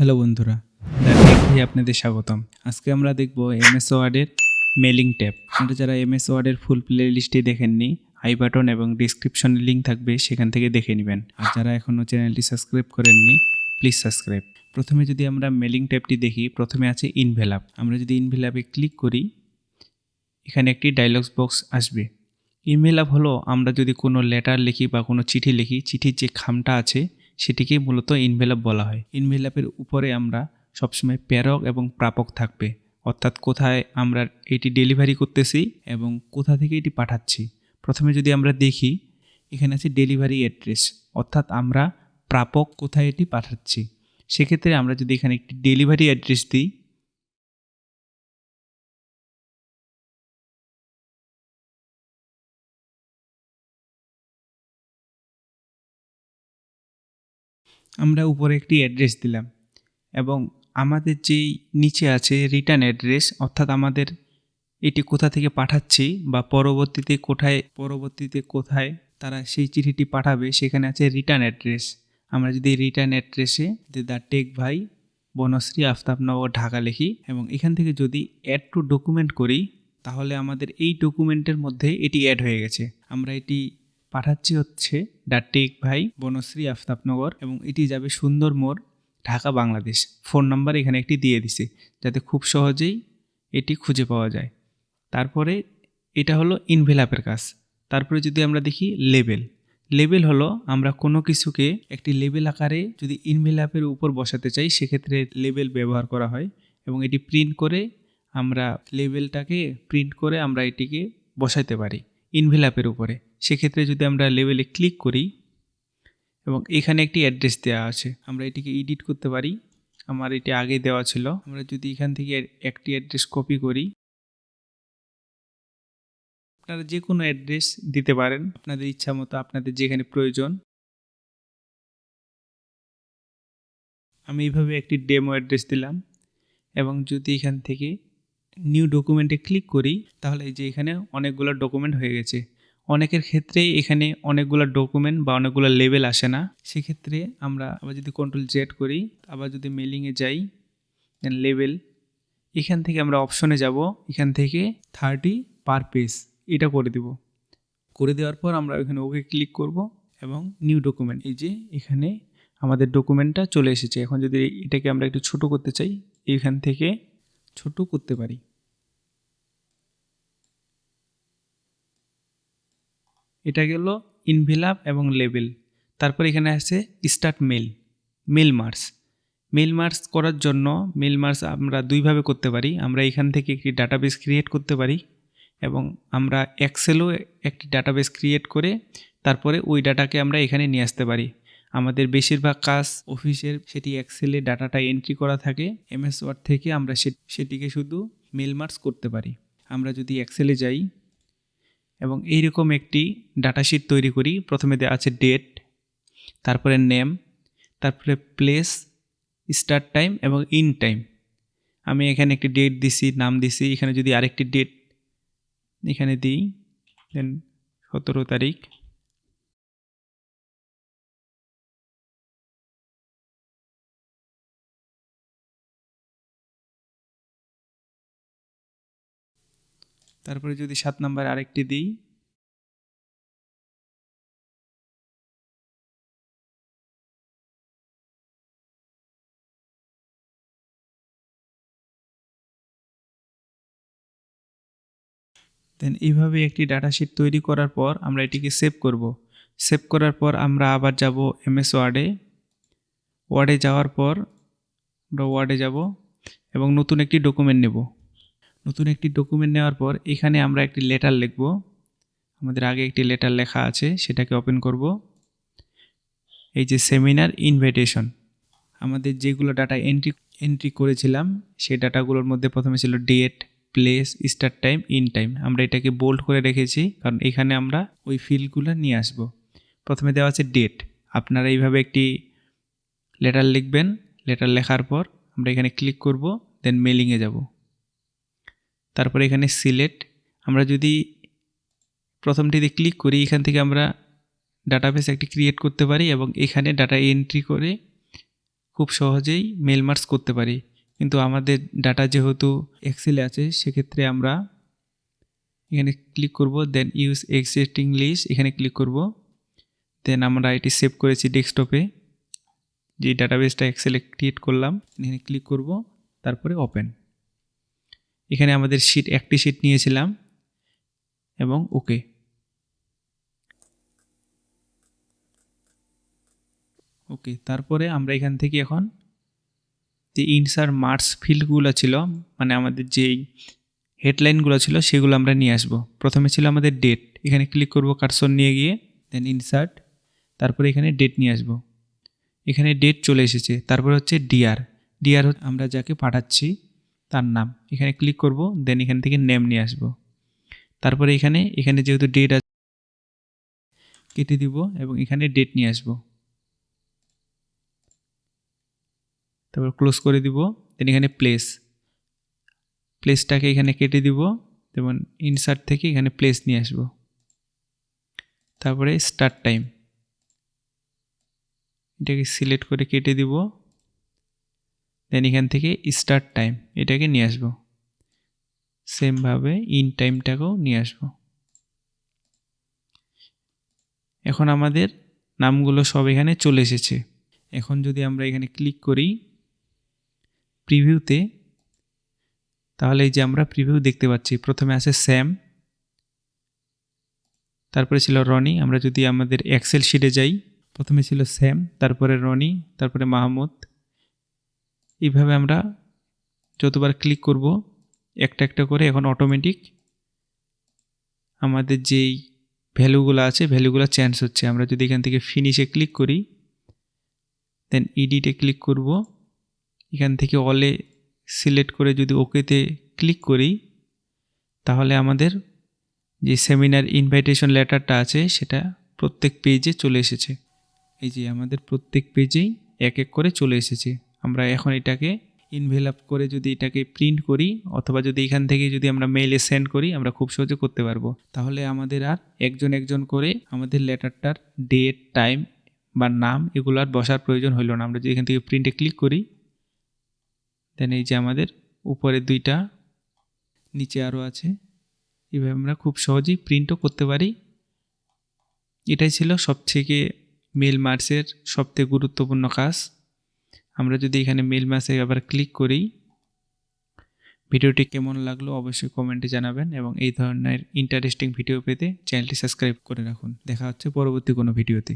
Hello বন্ধুরা, the take ভাই আপনাদের স্বাগতম। আজকে আমরা দেখব এমএস ওয়ার্ডের মেলিং ট্যাব। আপনারা যারা এমএস ওয়ার্ডের ফুল প্লে লিস্টে দেখেননি, আই বাটন এবং ডিসক্রিপশনে লিঙ্ক থাকবে, সেখান থেকে দেখে নেবেন। আর যারা এখনও চ্যানেলটি সাবস্ক্রাইব করেননি, প্লিজ সাবস্ক্রাইব। প্রথমে যদি আমরা মেলিং ট্যাবটি দেখি, প্রথমে আছে ইনভেলাপ। আমরা যদি ইনভেলাপে ক্লিক করি, এখানে একটি ডায়লগস বক্স আসবে। ইনভেলাপ হলো আমরা যদি কোনো লেটার লিখি বা কোনো চিঠি লিখি, চিঠির যে খামটা আছে সেটিকে মূলত ইনভেলাপ বলা হয়। ইনভেলাপের উপরে আমরা সবসময় প্রেরক এবং প্রাপক থাকবে, অর্থাৎ কোথায় আমরা এটি ডেলিভারি করতেছি এবং কোথা থেকে এটি পাঠাচ্ছি। প্রথমে যদি আমরা দেখি, এখানে আছে ডেলিভারি অ্যাড্রেস, অর্থাৎ আমরা প্রাপক কোথায় এটি পাঠাচ্ছি। সেক্ষেত্রে আমরা যদি এখানে একটি ডেলিভারি অ্যাড্রেস দিই, আমরা উপরে একটি অ্যাড্রেস দিলাম এবং আমাদের যেই নিচে আছে রিটার্ন অ্যাড্রেস, অর্থাৎ আমাদের এটি কোথা থেকে পাঠাচ্ছি বা পরবর্তীতে কোথায় তারা সেই চিঠিটি পাঠাবে, সেখানে আছে রিটার্ন অ্যাড্রেস। আমরা যদি রিটার্ন অ্যাড্রেসে দ্য টেক ভাই, বনশ্রী, আফতাবনগর, ঢাকা লিখি এবং এখান থেকে যদি অ্যাড টু ডকুমেন্ট করি, তাহলে আমাদের এই ডকুমেন্টের মধ্যে এটি অ্যাড হয়ে গেছে। আমরা এটি পাঠাচ্ছি হচ্ছে দ্য টেক ভাই, বনশ্রী, আফতাবনগর এবং এটি যাবে সুন্দর মোড়, ঢাকা, বাংলাদেশ। ফোন নাম্বার এখানে একটি দিয়ে দিছে যাতে খুব সহজেই এটি খুঁজে পাওয়া যায়। তারপরে এটা হলো ইনভেলাপের কাজ। তারপরে যদি আমরা দেখি লেবেল হলো আমরা কোনো কিছুকে একটি লেবেল আকারে যদি ইনভেলাপের উপর বসাতে চাই, সেক্ষেত্রে লেবেল ব্যবহার করা হয় এবং এটি প্রিন্ট করে আমরা এটিকে বসাইতে পারি ইনভেলাপের উপরে। সেক্ষেত্রে যদি আমরা লেবেলে ক্লিক করি এবং এখানে একটি অ্যাড্রেস দেওয়া আছে, আমরা এটিকে এডিট করতে পারি। আমার এটি আগে দেওয়া ছিল। আমরা যদি এখান থেকে একটি অ্যাড্রেস কপি করি, আপনারা যে কোনো অ্যাড্রেস দিতে পারেন আপনাদের ইচ্ছা মতো, আপনাদের যেখানে প্রয়োজন। আমি এইভাবে একটি ডেমো অ্যাড্রেস দিলাম এবং যদি এখান থেকে নিউ ডকুমেন্টে ক্লিক করি, তাহলে এই যে এখানে অনেকগুলো ডকুমেন্ট হয়ে গেছে। অনেকের ক্ষেত্রেই এখানে অনেকগুলো ডকুমেন্ট বা অনেকগুলো লেবেল আসে না। সেক্ষেত্রে আমরা আবার যদি কন্ট্রোল জেড করি, আবার যদি মেলিংয়ে যাই, দেন লেবেল, এখান থেকে আমরা অপশনে যাব, এখান থেকে 30 পার পেজ এটা করে দেওয়ার পর আমরা এখানে ওকে ক্লিক করব এবং নিউ ডকুমেন্ট, এই যে এখানে আমাদের ডকুমেন্টটা চলে এসেছে। এখন যদি এটাকে আমরা একটু ছোট করতে চাই, এইখান থেকে ছোট করতে পারি। এটা গেল ইনভেলাপ এবং লেবেল। তারপর এখানে আছে স্টার্ট মেল মার্জ করার জন্য মেল মার্জ আমরা দুইভাবে করতে পারি। আমরা এখান থেকে একটি ডাটাবেস ক্রিয়েট করতে পারি এবং আমরা এক্সেলও একটি ডাটাবেস ক্রিয়েট করে তারপরে ওই ডাটাকে আমরা এখানে নিয়ে আসতে পারি। আমাদের বেশিরভাগ কাজ অফিসের সেটি এক্সেলে ডাটাটা এন্ট্রি করা থাকে। এমএস ওয়ার্ড থেকে আমরা সেটিকে শুধু মেল মার্জ করতে পারি। আমরা যদি এক্সেলে যাই এবং এইরকম একটি ডাটাশিট তৈরি করি, প্রথমে দেওয়া আছে ডেট, তারপরে নেম, তারপরে প্লেস, স্টার্ট টাইম এবং ইন টাইম। আমি এখানে একটি ডেট দিছি, নাম দিছি। এখানে যদি আরেকটি ডেট এখানে দিই, দেন 17 তারিখ। তারপরে যদি 7 নাম্বার আরেকটি দিই, দেন এইভাবে একটি ডাটাশিট তৈরি করার পর আমরা এটিকে সেভ করব। সেভ করার পর আমরা আবার যাব এমএস ওয়ার্ডে যাওয়ার পর আমরা ওয়ার্ডে যাব এবং নতুন একটি ডকুমেন্ট নেব। নতুন একটি ডকুমেন্ট নেওয়ার পর এখানে আমরা একটি লেটার লিখব। আমাদের আগে একটি লেটার লেখা আছে, সেটাকে ওপেন করব। এই যে সেমিনার ইনভাইটেশন, আমাদের যেগুলো ডাটা এন্ট্রি করেছিলাম সেই ডাটাগুলোর মধ্যে প্রথমে ছিল date, place, start time, in time. আমরা এটাকে বোল্ড করে রেখেছি কারণ এখানে আমরা ওই ফিল্ডগুলো নিয়ে আসব। প্রথমে দেওয়া আছে ডেট। আপনারা এইভাবে একটি লেটার লিখবেন। লেটার লেখার পর আমরা এখানে ক্লিক করব, দেন মেলিংয়ে যাব। তারপরে এখানে সিলেক্ট, আমরা যদি প্রথমটিতে ক্লিক করি, এখান থেকে আমরা ডাটাবেস একটি ক্রিয়েট করতে পারি এবং এখানে ডাটা এন্ট্রি করে খুব সহজেই মেল মার্জ করতে পারি। কিন্তু আমাদের ডাটা যেহেতু এক্সেলে আছে সেক্ষেত্রে আমরা এখানে ক্লিক করব, দেন ইউজ এক্সিস্টিং লিস্ট এখানে ক্লিক করব। দেন আমরা এটি সেভ করেছি ডেস্কটপে, যে ডাটাবেসটা এক্সেলে ক্রিয়েট করলাম এখানে ক্লিক করব, তারপরে ওপেন। এখানে আমাদের একটি শিট নিয়েছিলাম এবং ওকে। ওকে, তারপরে আমরা এখান থেকে এখন যে ইনসার্ট মার্কস ফিল্ডগুলো ছিল, মানে আমাদের যেই হেডলাইনগুলো ছিল সেগুলো আমরা নিয়ে আসব। প্রথমে ছিল আমাদের ডেট, এখানে ক্লিক করব কার্সর নিয়ে গিয়ে, দেন ইনসার্ট, তারপরে এখানে ডেট নিয়ে আসব। এখানে ডেট চলে এসেছে। তারপরে হচ্ছে ডিআর আমরা যাকে পাঠাচ্ছি তার নাম, এখানে ক্লিক করব, দেন এখান থেকে নেম নিয়ে আসব। তারপরে এখানে যেহেতু ডেট আছে কেটে দিব এবং এখানে ডেট নিয়ে আসব, তারপর ক্লোজ করে দিব। দেন এখানে প্লেসটাকে এখানে কেটে দিব, যেমন ইনসার্ট থেকে এখানে প্লেস নিয়ে আসব। তারপরে স্টার্ট টাইম এটাকে সিলেক্ট করে কেটে দিব, দেন এখান থেকে স্টার্ট টাইম এটাকে নিয়ে আসব। সেমভাবে ইন টাইমটাকেও নিয়ে আসব। এখন আমাদের নামগুলো সব এখানে চলে এসেছে। এখন যদি আমরা এখানে ক্লিক করি প্রিভিউতে, তাহলে এই যে আমরা প্রিভিউ দেখতে পাচ্ছি। প্রথমে আছে স্যাম, তারপরে ছিল রনি। আমরা যদি আমাদের এক্সেল শিটে যাই, প্রথমে ছিল স্যাম, তারপরে রনি, তারপরে মাহমুদ। এইভাবে আমরা যতবার ক্লিক করব একটা একটা করে এখন অটোমেটিক আমাদের যেই ভ্যালুগুলো আছে ভ্যালুগুলো চেঞ্জ হচ্ছে। আমরা যদি এখান থেকে ফিনিশে ক্লিক করি, দেন এডিটে ক্লিক করব, এখান থেকে অলে সিলেক্ট করে যদি ওকেতে ক্লিক করি, তাহলে আমাদের যে সেমিনার ইনভাইটেশন লেটারটা আছে সেটা প্রত্যেক পেজে চলে এসেছে। এই যে আমাদের প্রত্যেক পেজেই এক এক করে চলে এসেছে। আমরা এখন এটাকে ইনভেলপ করে যদি এটাকে প্রিন্ট করি, অথবা যদি এখান থেকে যদি আমরা মেইলে সেন্ড করি, আমরা খুব সহজে করতে পারবো। তাহলে আমাদের আর একজন করে আমাদের লেটারটার ডেট, টাইম বা নাম এগুলো আর বসার প্রয়োজন হইল না। আমরা যদি এখান থেকে প্রিন্টে ক্লিক করি, দেন এই যে আমাদের উপরে দুইটা, নিচে আরও আছে। এভাবে আমরা খুব সহজেই প্রিন্টও করতে পারি। এটাই ছিল সবথেকে মেল মার্চের সবথেকে গুরুত্বপূর্ণ কাজ। আমরা যদি এখানে মেল মার্চে আবার ক্লিক করি, ভিডিওটি কেমন লাগলো অবশ্যই কমেন্টে জানাবেন, এবং এই ধরনের ইন্টারেস্টিং ভিডিও পেতে চ্যানেলটি সাবস্ক্রাইব করে রাখুন। দেখা হচ্ছে পরবর্তী কোনো ভিডিওতে।